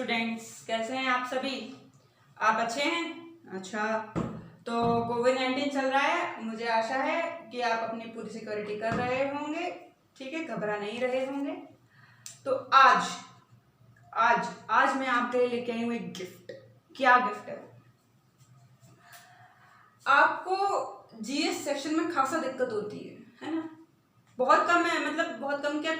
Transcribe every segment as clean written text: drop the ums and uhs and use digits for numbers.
Students, कैसे हैं आप सभी? आप अच्छे हैं? अच्छा, तो कोविड-19 चल रहा है। मुझे आशा है कि आप अपनी पूरी सिक्योरिटी कर रहे होंगे, ठीक है, घबरा नहीं रहे होंगे। तो आज मैं आपके लिए लेके आई हूँ एक गिफ्ट। क्या गिफ्ट है? आपको जीएस सेक्शन में खासा दिक्कत होती है ना? बहुत कम है, मतलब बहुत कम क्या,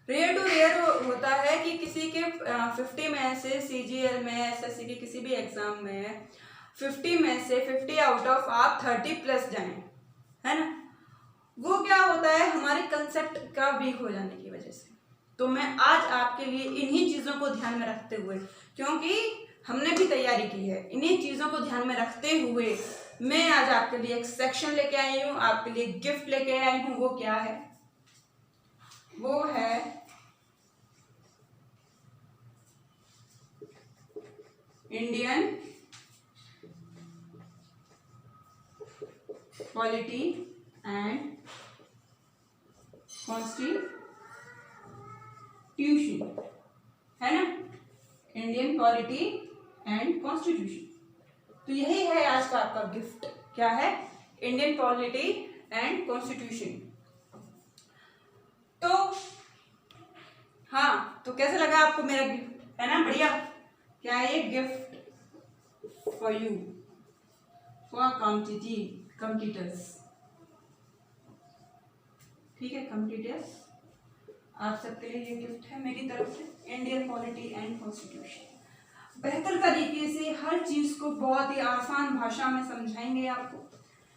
रेयर टू रेयर होता है कि किसी के 50 में से सीजीएल में, एसएससी के किसी भी एग्जाम में 50 में से 50 आउट ऑफ आप 30 प्लस जाएं, है ना? वो क्या होता है, हमारे कंसेप्ट का वीक हो जाने की वजह से। तो मैं आज आपके लिए इन्हीं चीज़ों को ध्यान में रखते हुए, क्योंकि हमने भी तैयारी की है, इन्हीं चीज़ों को ध्यान में रखते हुए मैं आज आपके लिए एक सेक्शन लेके आई हूँ, आपके लिए गिफ्ट लेके आई हूँ। वो क्या है? वो है इंडियन पॉलिटी एंड कॉन्स्टिट्यूशन, है ना? Indian polity and constitution. तो यही है आज का आपका गिफ्ट। क्या है? Indian polity and constitution. तो हाँ, तो कैसे लगा आपको मेरा गिफ्ट? है ना बढ़िया? क्या है ये? Gift for you, for competitors, ठीक है, कॉम्पिटिटर्स। आप सबके लिए ये गिफ्ट है मेरी तरफ से, इंडियन पॉलिटी एंड कॉन्स्टिट्यूशन। बेहतर तरीके से हर चीज को बहुत ही आसान भाषा में समझाएंगे आपको,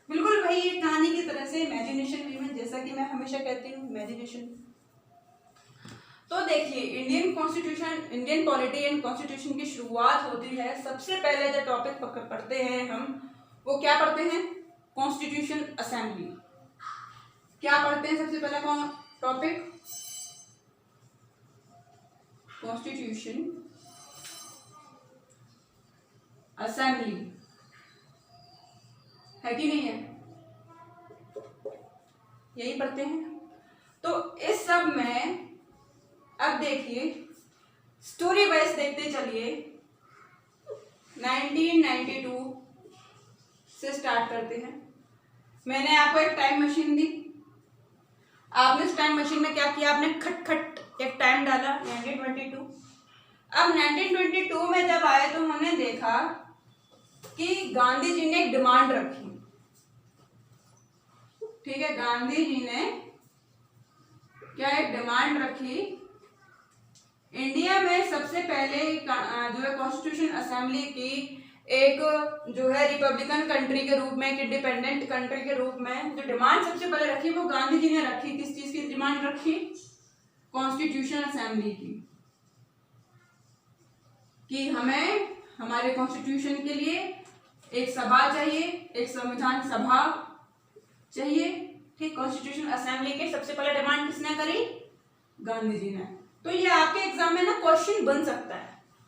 बिल्कुल भाई एक कहानी की तरह से, इमेजिनेशन वे में, जैसा कि मैं हमेशा कहती हूँ, इमेजिनेशन। तो देखिए, Indian constitution, Indian polity and constitution की शुरुआत होती है, सबसे पहले जो टॉपिक पढ़ते हैं हम, वो क्या पढ़ते हैं? Constitution assembly. क्या पढ़ते हैं सबसे पहला कौन टॉपिक? कॉन्स्टिट्यूशन असेंबली, है कि नहीं है? यही पढ़ते हैं। तो इस सब में अब देखिए, स्टोरी वाइज देखते चलिए। 1992 से स्टार्ट करते हैं। मैंने आपको एक टाइम मशीन दी, आपने इस टाइम मशीन में क्या किया? आपने खट एक टाइम डाला 1922। अब 1922 में जब आए तो हमने देखा कि गांधी जी ने एक डिमांड रखी, ठीक है, गांधी जी ने क्या एक डिमांड रखी, इंडिया में सबसे पहले जो है कॉन्स्टिट्यूशन असेंबली की एक जो है रिपब्लिकन कंट्री के रूप में, एक इंडिपेंडेंट कंट्री के रूप में जो डिमांड सबसे पहले रखी, वो गांधी जी ने रखी। किस चीज की डिमांड रखी? कॉन्स्टिट्यूशन असेंबली की, कि हमें हमारे कॉन्स्टिट्यूशन के लिए एक सभा चाहिए, एक संविधान सभा चाहिए, ठीक। कॉन्स्टिट्यूशन असेंबली के सबसे पहले डिमांड किसने करी? गांधी जी ने। तो ये आपके एग्जाम में ना क्वेश्चन बन सकता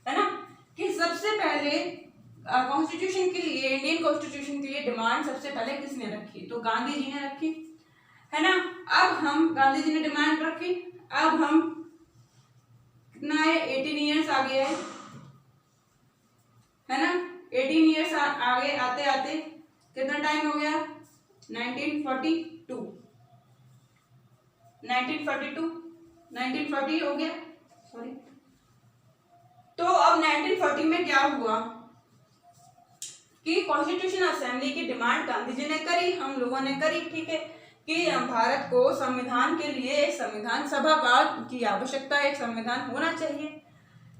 है ना, कि सबसे पहले कॉन्स्टिट्यूशन के लिए, इंडियन कॉन्स्टिट्यूशन के लिए डिमांड सबसे पहले किसने रखी? तो गांधी जी ने रखी, है ना। अब हम, गांधी जी ने डिमांड रखी, अब हम कितना है, 18 ईयर्स आ गया है ना। 18 ईयर्स आगे आते आते कितना टाइम हो गया? 1942 1940 हो गया, सॉरी। तो अब 1940 में क्या हुआ कि कॉन्स्टिट्यूशन असेंबली की डिमांड गांधी जी ने करी, हम लोगों ने करी, ठीक है, कि भारत को संविधान के लिए एक संविधान सभा की आवश्यकता है, एक संविधान होना चाहिए,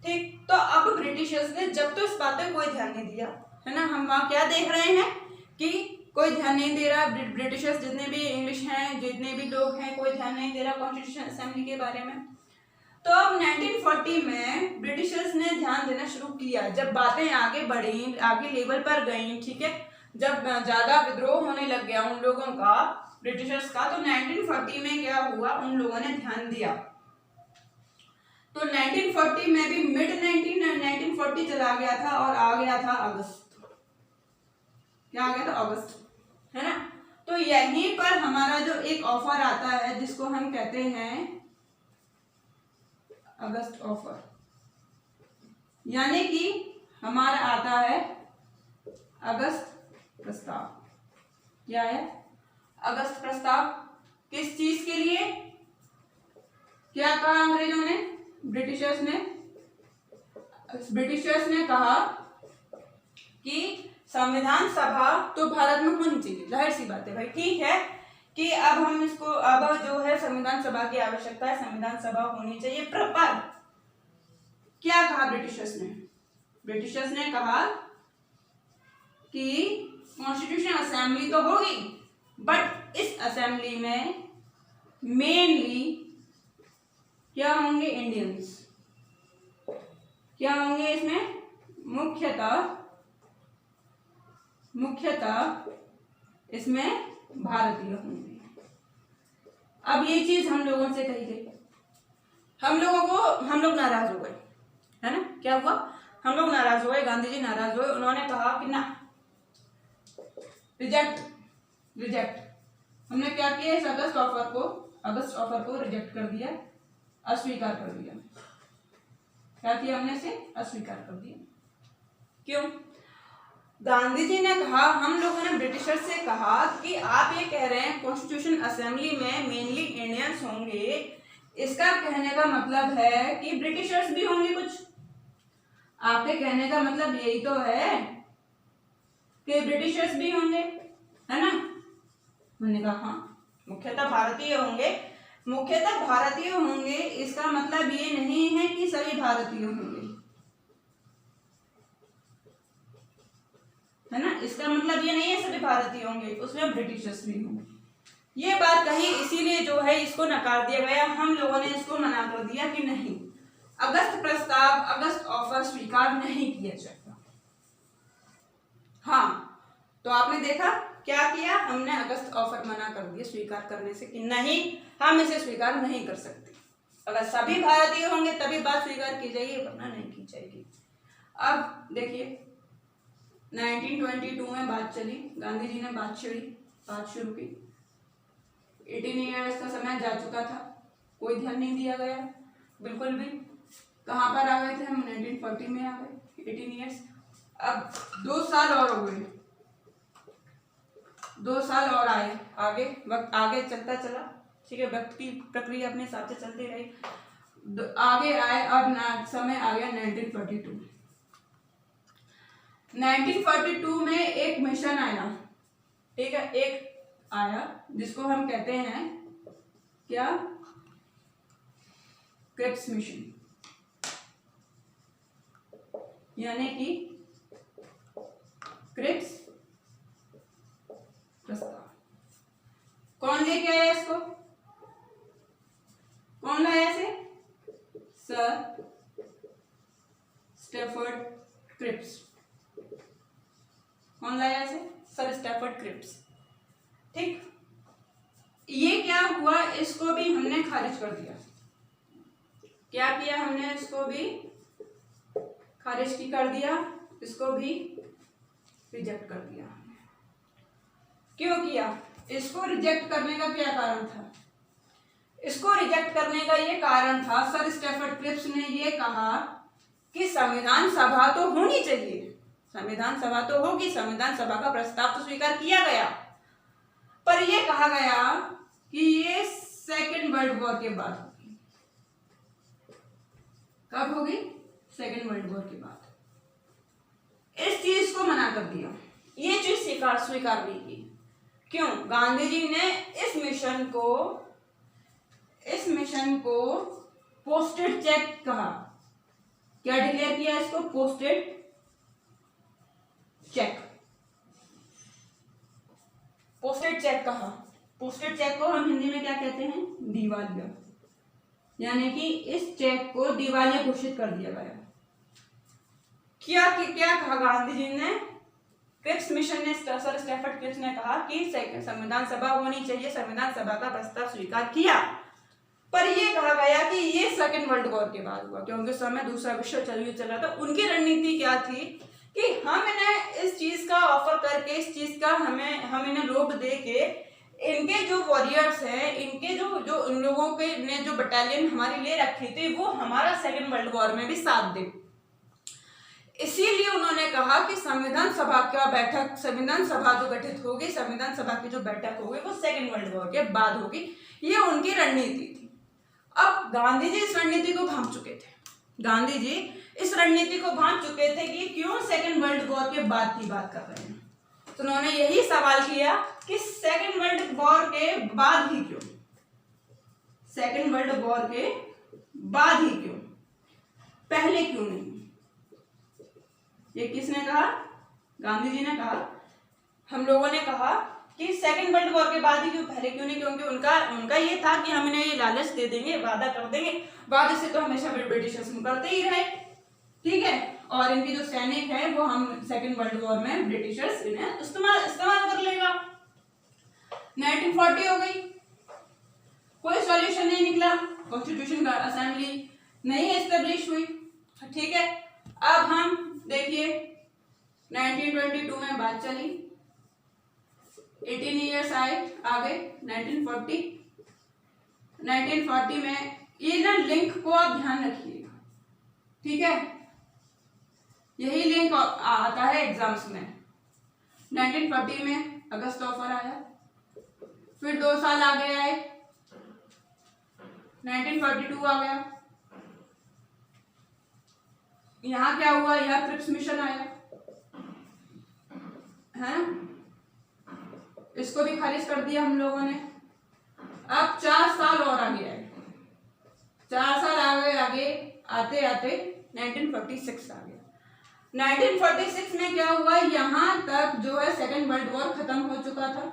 ठीक। तो अब ब्रिटिशर्स ने जब तो इस बात पे कोई ध्यान नहीं दिया, है ना, हम वहां क्या देख रहे हैं कि कोई ध्यान नहीं दे रहा, ब्रिटिशर्स जितने भी इंग्लिश हैं, जितने भी लोग हैं, कोई ध्यान नहीं दे रहा कॉन्स्टिट्यूशन असेंबली के बारे में। तो अब 1940 में ब्रिटिशर्स ने ध्यान देना शुरू किया, जब बातें आगे बढ़ी, आगे लेवल पर गई, ठीक है, जब ज्यादा विद्रोह होने लग गया उन लोगों का, ब्रिटिशर्स का, तो 1940 में क्या हुआ, उन लोगों ने ध्यान दिया। तो 1940 में भी मिड 1940 चला गया था और आ गया था अगस्त। क्या आ गया था? अगस्त, है ना। तो यहीं पर हमारा जो एक ऑफर आता है, जिसको हम कहते हैं अगस्त ऑफर, यानी कि हमारा आता है अगस्त प्रस्ताव। क्या है? अगस्त प्रस्ताव। किस चीज के लिए? क्या कहा अंग्रेजों ने, ब्रिटिशर्स ने कहा कि संविधान सभा तो भारत में होनी चाहिए, जाहिर सी बात है भाई, ठीक है कि अब हम इसको, अब जो है संविधान सभा की आवश्यकता है, संविधान सभा होनी चाहिए। पर क्या कहा ब्रिटिशर्स ने कहा कि कॉन्स्टिट्यूशन असेंबली तो होगी, बट इस असेंबली में मेनली क्या होंगे? इंडियंस। क्या होंगे इसमें? मुख्यतः इसमें भारतीय होंगे। अब ये चीज हम लोगों से कही गई, हम लोग नाराज हो गए, है ना? क्या हुआ? हम लोग नाराज हो गए, गांधी जी नाराज हुए। उन्होंने कहा कि ना, रिजेक्ट। हमने क्या किया? इस अगस्त ऑफर को रिजेक्ट कर दिया, अस्वीकार कर दिया। क्या किया हमने? इसे अस्वीकार कर दिया। क्यों? गांधी जी ने कहा, हम लोगों ने ब्रिटिशर्स से कहा कि आप ये कह रहे हैं कॉन्स्टिट्यूशन असेंबली में मेनली इंडियंस होंगे, इसका कहने का मतलब है कि ब्रिटिशर्स भी होंगे कुछ। आपके कहने का मतलब यही तो है कि ब्रिटिशर्स भी होंगे, है ना? मैंने कहा हाँ, मुख्यतः भारतीय होंगे। इसका मतलब ये नहीं है कि सभी भारतीय होंगे, है ना? इसका मतलब ये नहीं है सभी भारतीय होंगे, उसमें ब्रिटिशर्स भी होंगे। ये बात कही, इसीलिए जो है इसको नकार दिया गया। हम लोगों ने इसको मना कर दिया कि नहीं, अगस्त प्रस्ताव, अगस्त ऑफर स्वीकार नहीं किया जाएगा। हाँ, तो आपने देखा क्या किया? हमने अगस्त ऑफर मना कर दिया स्वीकार करने से कि नहीं, हम इसे स्वीकार नहीं कर सकते। अगर सभी भारतीय होंगे तभी बात स्वीकार की जाएगी, वरना नहीं की जाएगी। अब देखिए 1922 में बात चली, गांधी जी ने बात शुरू की। 18 ईयर्स का समय जा चुका था, कोई ध्यान नहीं दिया गया बिल्कुल भी। कहाँ पर आ गए थे हम? 1940 में आ गए, 18 ईयर्स। अब 2 साल और हो गए, 2 साल और आए आगे, वक्त आगे चलता चला, ठीक है, वक्त की प्रक्रिया अपने हिसाब से चलती रही, आगे आए। अब समय आ गया 1942। 1942 में एक मिशन आया, ठीक है, एक आया जिसको हम कहते हैं क्या? क्रिप्स मिशन, यानी कि क्रिप्स प्रस्ताव। कौन लेके आया इसको? कौन लाया इसे? Sir Stafford Cripps. कौन लाया इसे? Sir Stafford Cripps. ठीक, ये क्या हुआ? इसको भी हमने खारिज कर दिया। क्या किया हमने? इसको भी खारिज की कर दिया, इसको भी रिजेक्ट कर दिया। क्यों किया? इसको रिजेक्ट करने का क्या कारण था? इसको रिजेक्ट करने का ये कारण था, सर स्टैफर्ड क्रिप्स ने ये कहा कि संविधान सभा तो होनी चाहिए, संविधान सभा तो होगी, संविधान सभा का प्रस्ताव तो स्वीकार किया गया, पर यह कहा गया कि ये सेकेंड वर्ल्ड वॉर के बाद होगी। कब होगी? सेकेंड वर्ल्ड वॉर के बाद। इस चीज को मना कर दिया, ये चीज स्वीकार नहीं की। क्यों? गांधी जी ने इस मिशन को पोस्टेड चेक कहा। क्या डिक्लेयर किया इसको? Posted cheque. पोस्टेड चेक कहा। पोस्टेड चेक को हम हिंदी में क्या कहते हैं? दिवालिया। यानी कि इस चेक को दिवालिया घोषित कर दिया गया। क्या कहा गांधी जी ने? क्रिप्स मिशन ने, सर स्टैफर्ड क्रिप्स ने कहा कि संविधान सभा होनी चाहिए, संविधान सभा का प्रस्ताव स्वीकार किया, पर यह कहा गया कि ये सेकेंड वर्ल्ड वॉर के बाद हुआ, क्योंकि उस समय दूसरा विश्व युद्ध चल रहा था। उनकी रणनीति क्या थी कि हम इन्हें इस चीज का ऑफर करके, इस चीज का हम इन्हें लोभ दे के, इनके जो वॉरियर्स हैं, इनके जो इन लोगों के ने जो बटालियन हमारी ले रखी थी, वो हमारा सेकेंड वर्ल्ड वॉर में भी साथ दे। इसीलिए उन्होंने कहा कि संविधान सभा जो गठित होगी, संविधान सभा की जो बैठक होगी वो सेकेंड वर्ल्ड वॉर के बाद होगी। ये उनकी रणनीति थी। अब गांधी जी इस रणनीति को भांप चुके थे। गांधी जी इस रणनीति को भांप चुके थे कि क्यों सेकेंड वर्ल्ड वॉर के बाद की बात कर रहे हैं। तो उन्होंने यही सवाल किया कि सेकेंड वर्ल्ड वॉर के बाद ही क्यों, सेकेंड वर्ल्ड वॉर के बाद ही क्यों, पहले क्यों नहीं। ये किसने कहा? गांधी जी ने कहा। हम लोगों ने कहा कि सेकेंड वर्ल्ड वॉर के बाद ही क्यों, पहले क्यों नहीं, क्योंकि उनका ये था कि हम इन्हें ये लालच दे देंगे, वादा कर देंगे, वादे से तो हमेशा ब्रिटिशर्स करते ही रहे, ठीक है, और इनकी जो सैनिक है वो हम सेकेंड वर्ल्ड वॉर में ब्रिटिशर्स इन्हें इस्तेमाल कर लेगा। 1940 हो गई, कोई सॉल्यूशन नहीं निकला, कॉन्स्टिट्यूशन का असेंबली नहीं एस्टेब्लिश हुई, ठीक है। अब हम देखिए 1922 में बात चली, 18 ईयर्स आ गए 1940 में, ये ना लिंक को आप ध्यान रखिएगा, ठीक है, यही लिंक आता है एग्जाम्स में। 1940 में अगस्त ऑफर आया, फिर 2 साल आगे आए, 1942 आ गया, यहां क्या हुआ, यह क्रिप्स मिशन आया है, इसको भी खारिज कर दिया हम लोगों ने। अब 4 साल और आगे आए, 4 साल आगे आते आते 1946 आ गया। 1946 में क्या हुआ, यहां तक जो है सेकेंड वर्ल्ड वॉर खत्म हो चुका था,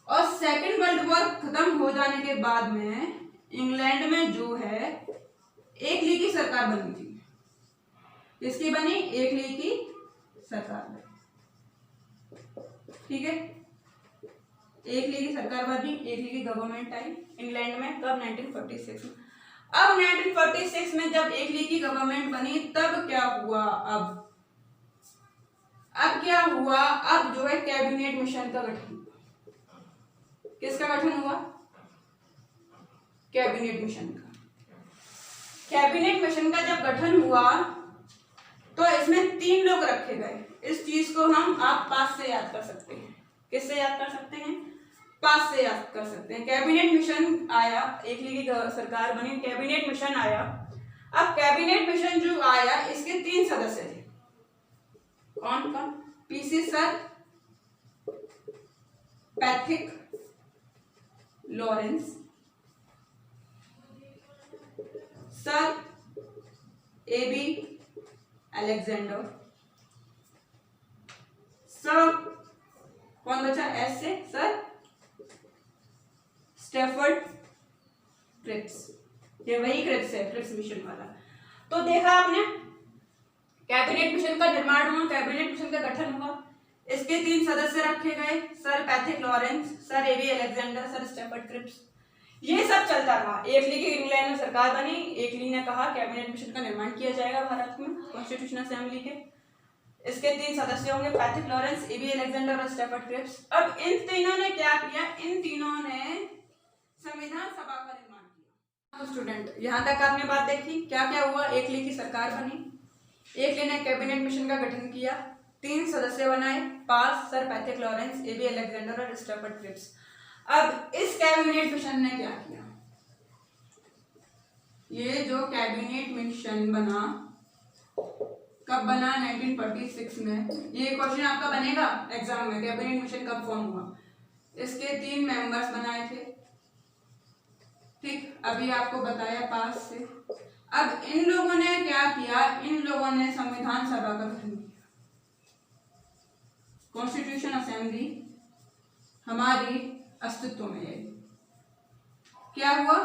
और सेकेंड वर्ल्ड वॉर खत्म हो जाने के बाद में इंग्लैंड में जो है एक लीग की सरकार बनी थी। किसकी बनी? एक लीग की सरकार बनी, ठीक है, एक लीग की सरकार बनी, एक लीग की गवर्नमेंट आई इंग्लैंड में, कब? 1946 में। अब 1946 में जब एक लीग की गवर्नमेंट बनी तब क्या हुआ, अब क्या हुआ, अब जो है कैबिनेट मिशन का गठन हुआ। किसका गठन हुआ? कैबिनेट मिशन का। कैबिनेट मिशन का जब गठन हुआ तो इसमें 3 लोग रखे गए। इस चीज को आप पास से याद कर सकते हैं। किससे याद कर सकते हैं? पास से याद कर सकते हैं। कैबिनेट मिशन आया, एक लीग की सरकार बनी, कैबिनेट मिशन आया। अब कैबिनेट मिशन जो आया इसके 3 सदस्य थे। कौन कौन? PC sir, Pethick Lawrence, sir AB Alexander, sir कौन बचा एस से? Sir Stafford Cripps. ये वही क्रिप्स है, क्रिप्स मिशन वाला। तो देखा आपने, कैबिनेट मिशन का निर्माण हुआ, कैबिनेट मिशन का गठन हुआ, इसके 3 सदस्य रखे गए, sir Pethick Lawrence, sir AB Alexander, sir Stafford Cripps. ये सब चलता रहा। एक लीग इंग्लैंड में सरकार बनी, एक लीग ने कहा कैबिनेट मिशन का निर्माण किया जाएगा भारत में, कॉन्स्टिट्यूशन असेंबली के। इसके 3 सदस्य होंगे, पैथिक लॉरेंस, एबी अलेक्जेंडर और स्टेफर्ड क्रिप्स। अब इन तीनों ने क्या किया? इन तीनों ने संविधान सभा का निर्माण किया। तो स्टूडेंट, यहाँ तक आपने बात देखी, क्या क्या हुआ? एक लीग की सरकार बनी, एक लीग ने कैबिनेट मिशन का गठन किया, 3 सदस्य बनाए, पास Sir Pethick Lawrence, A B Alexander और स्टेफर्ड क्रिप्स। अब इस कैबिनेट मिशन ने क्या किया? ये जो कैबिनेट मिशन बना, कब बना? 1946 में। ये क्वेश्चन आपका बनेगा एग्जाम में, कैबिनेट मिशन कब फॉर्म हुआ। इसके 3 मेंबर्स बनाए थे, ठीक, अभी आपको बताया पास से। अब इन लोगों ने क्या किया? इन लोगों ने संविधान सभा का गठन किया। कॉन्स्टिट्यूशन असेंबली हमारी अस्तित्व में आई। क्या हुआ?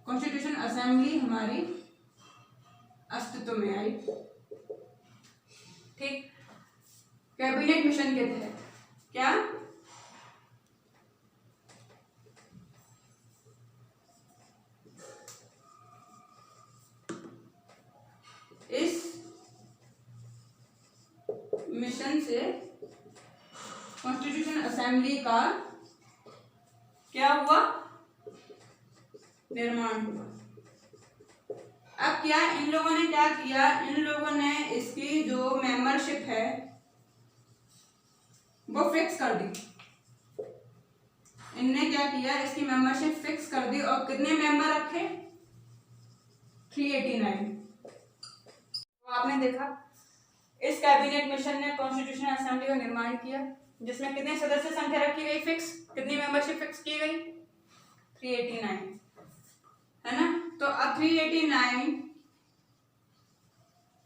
कॉन्स्टिट्यूशन असेंबली हमारी अस्तित्व में आई, ठीक। कैबिनेट मिशन के तहत क्या? इस मिशन से कॉन्स्टिट्यूशन असेंबली का क्या हुआ? निर्माण हुआ। अब क्या इन लोगों ने क्या किया, इन लोगों ने इसकी जो मेंबरशिप है वो फिक्स कर दी। इनने क्या किया, इसकी मेंबरशिप फिक्स कर दी और कितने मेंबर रखे, 389। तो आपने देखा इस कैबिनेट मिशन ने कॉन्स्टिट्यूशनल असेंबली का निर्माण किया जिसमें कितने सदस्य संख्या रखी गई फिक्स, कितनी मेंबरशिप फिक्स की गई, 389, है ना। तो अब 389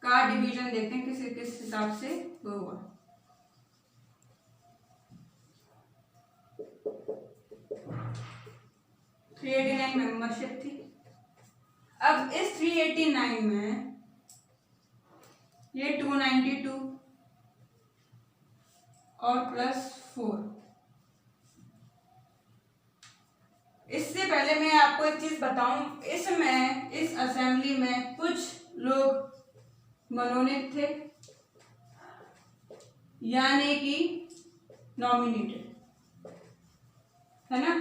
का डिवीजन देखते हैं किस किस हिसाब से वो हुआ। थ्री 389 मेंबरशिप थी। अब इस 389 में ये 292 और +4। इससे पहले मैं आपको एक चीज बताऊं, इसमें इस असेंबली में कुछ लोग मनोनीत थे यानी कि नॉमिनेटेड, है ना,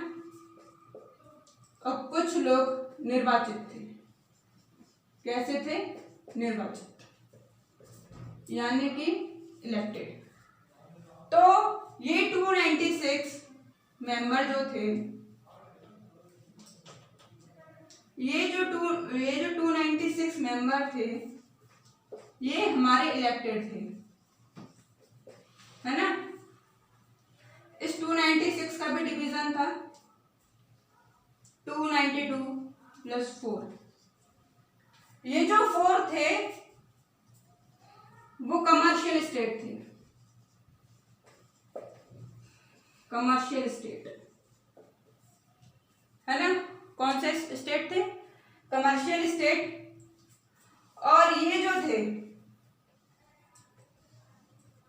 और कुछ लोग निर्वाचित थे। कैसे थे, निर्वाचित यानी कि इलेक्टेड। तो ये 296 मेंबर जो थे, ये जो 296 मेंबर थे ये हमारे इलेक्टेड थे, है ना। इस 296 का भी डिवीजन था 292 +4। ये जो 4 थे वो कमर्शियल स्टेट थे, कमर्शियल स्टेट, है ना। कौन से स्टेट थे, कमर्शियल स्टेट। और ये जो थे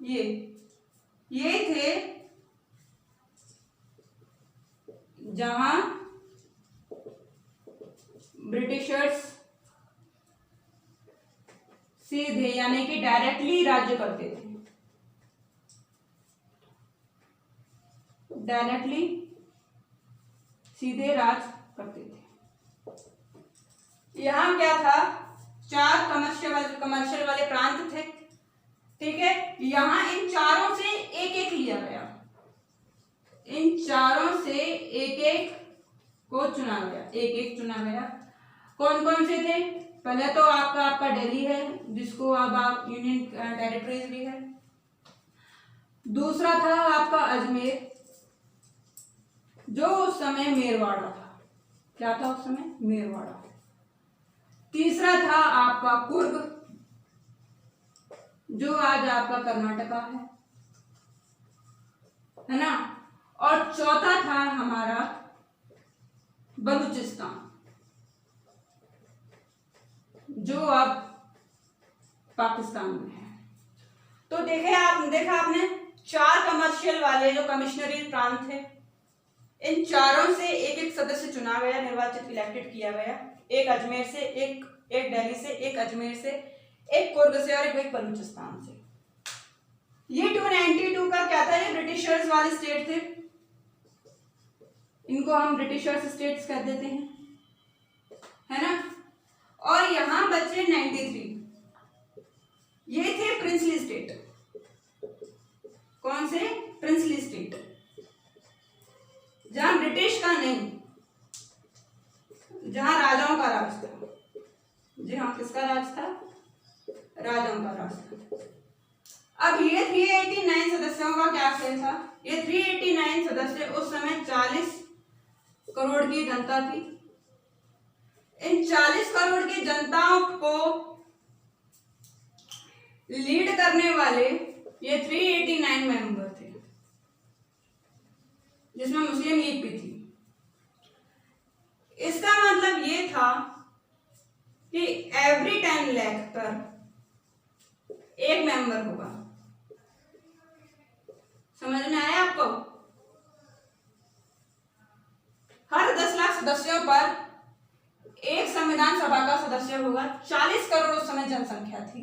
ये थे जहां ब्रिटिशर्स सीधे यानी कि डायरेक्टली राज्य करते थे, डायरेक्टली सीधे राज करते थे। यहां क्या था, 4 कमर्शियल वाले प्रांत थे, ठीक है। यहां इन चारों से एक एक लिया गया, इन चारों से एक एक को चुना गया, एक एक चुना गया। कौन कौन से थे, पहले तो आपका दिल्ली है जिसको अब आप यूनियन टेरिटरीज भी है। दूसरा था आपका अजमेर जो उस समय मेरवाड़ा था, क्या था उस समय, मेरवाड़ा। तीसरा था आपका कुर्ग जो आज आपका कर्नाटका है ना। और चौथा था हमारा बलूचिस्तान जो अब पाकिस्तान में है। तो देखा आपने 4 कमर्शियल वाले जो कमिश्नरी प्रांत थे, इन चारों से एक एक सदस्य चुना गया, निर्वाचित इलेक्टेड किया गया। एक अजमेर से, एक दिल्ली से, एक अजमेर से, एक कुर्ग से और एक बलूचिस्तान से। ये 292 का क्या था, ये ब्रिटिशर्स वाले स्टेट थे, इनको हम ब्रिटिशर्स स्टेट्स कह देते हैं, है ना। और यहां बचे 93, ये थे प्रिंसली स्टेट। कौन से, प्रिंसली स्टेट, जहां ब्रिटिश का नहीं, जहां राजाओं का राज था। जी हाँ, किसका राज था, राजाओं का राज था। अब ये 389 सदस्यों का क्या खेल था, ये 389 सदस्य उस समय 40 करोड़ की जनता थी। इन 40 करोड़ की जनताओं को लीड करने वाले ये 389 मेंबर थे जिसमें मुस्लिम लीग भी थी। इसका मतलब ये था कि एवरी 10 लाख पर एक मेंबर होगा। समझ में आया आपको, हर 10 लाख सदस्यों पर एक संविधान सभा का सदस्य होगा। 40 करोड़ उस समय जनसंख्या थी,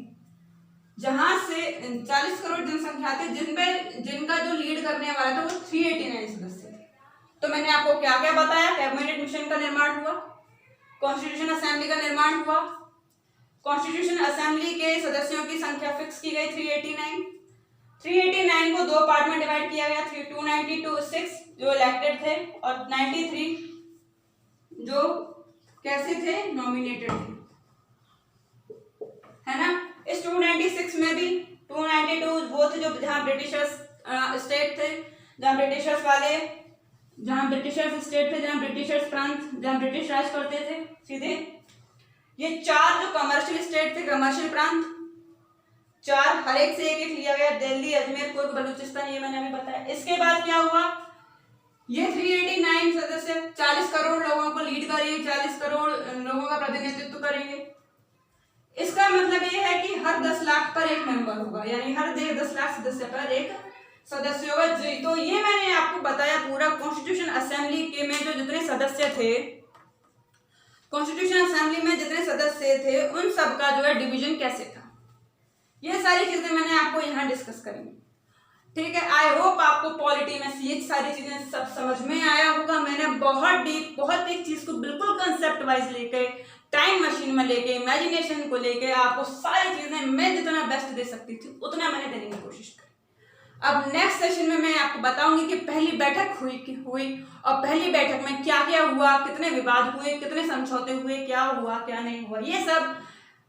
जहां से 40 करोड़ जनसंख्या थी जिनका जो लीड करने वाला था वो 389 सदस्य थे। तो मैंने आपको क्या क्या बताया, कैबिनेट मिशन का निर्माण हुआ, कॉन्स्टिट्यूशन असेंबली का निर्माण हुआ, कॉन्स्टिट्यूशन असेंबली के सदस्यों की संख्या फिक्स की गई 389। 389 को दो पार्ट में डिवाइड किया गया, 296 जो इलेक्टेड थे और 93 जो कैसे थे, नॉमिनेटेड थे, है ना। इस 296 में भी 292 वो थे जो जहां ब्रिटिशर्स स्टेट थे, जहां ब्रिटिशर्स स्टेट थे, जहां ब्रिटिशर्स प्रांत, जहां ब्रिटिश राज करते थे सीधे। ये 4 जो कमर्शियल स्टेट थे, कमर्शियल प्रांत 4, हर एक से एक एक लिया गया, दिल्ली, अजमेर, कुर्ग, बलूचिस्तान, ये मैंने अभी बताया। इसके बाद क्या हुआ, ये 389 सदस्य 40 करोड़ लोगों को लीड करेंगे, 40 करोड़ लोगों का प्रतिनिधित्व करेंगे। इसका मतलब ये है कि हर 10 लाख पर एक मेंबर होगा, यानी हर 10 लाख सदस्य पर एक सदस्य होगा। तो ये मैंने आपको बताया पूरा कॉन्स्टिट्यूशन असेंबली के में जो जितने सदस्य थे, कॉन्स्टिट्यूशन असेंबली में जितने सदस्य थे उन सब का जो है डिवीजन कैसे था, ये सारी चीजें मैंने आपको यहाँ डिस्कस करेंगे। ठीक है, आई होप आपको पॉलिटी में ये सारी चीजें सब समझ में आया होगा। मैंने बहुत डीप, बहुत एक चीज को बिल्कुल कंसेप्ट वाइज लेके, टाइम मशीन में लेके, इमेजिनेशन को लेके आपको सारी चीजें मैं जितना बेस्ट दे सकती थी उतना मैंने देने की कोशिश की। अब नेक्स्ट सेशन में मैं आपको बताऊंगी कि पहली बैठक हुई और पहली बैठक में क्या क्या हुआ, कितने विवाद हुए, कितने समझौते हुए, क्या हुआ क्या नहीं हुआ, ये सब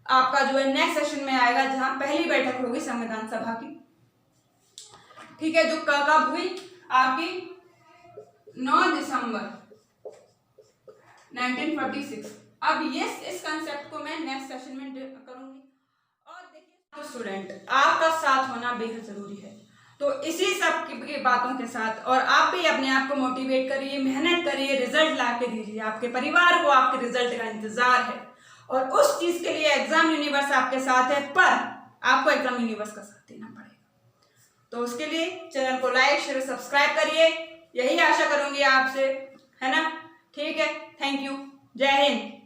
आपका जो है नेक्स्ट सेशन में आएगा, जहां पहली बैठक होगी संविधान सभा की। ठीक है, जो कब हुई आपकी 9 दिसंबर 1946। अब ये इस कंसेप्ट को मैं नेक्स्ट सेशन में करूंगी। और देखिए स्टूडेंट, आपका साथ होना बेहद जरूरी है, तो इसी सब की बातों के साथ और आप भी अपने आप को मोटिवेट करिए, मेहनत करिए, रिजल्ट ला के दीजिए। आपके परिवार को आपके रिजल्ट का इंतजार है और उस चीज के लिए एग्जाम यूनिवर्स आपके साथ है, पर आपको एग्जाम यूनिवर्स का साथ देना पड़ेगा। तो उसके लिए चैनल को लाइक, शेयर, सब्सक्राइब करिए, यही आशा करूंगी आपसे, है ना। ठीक है, थैंक यू, जय हिंद।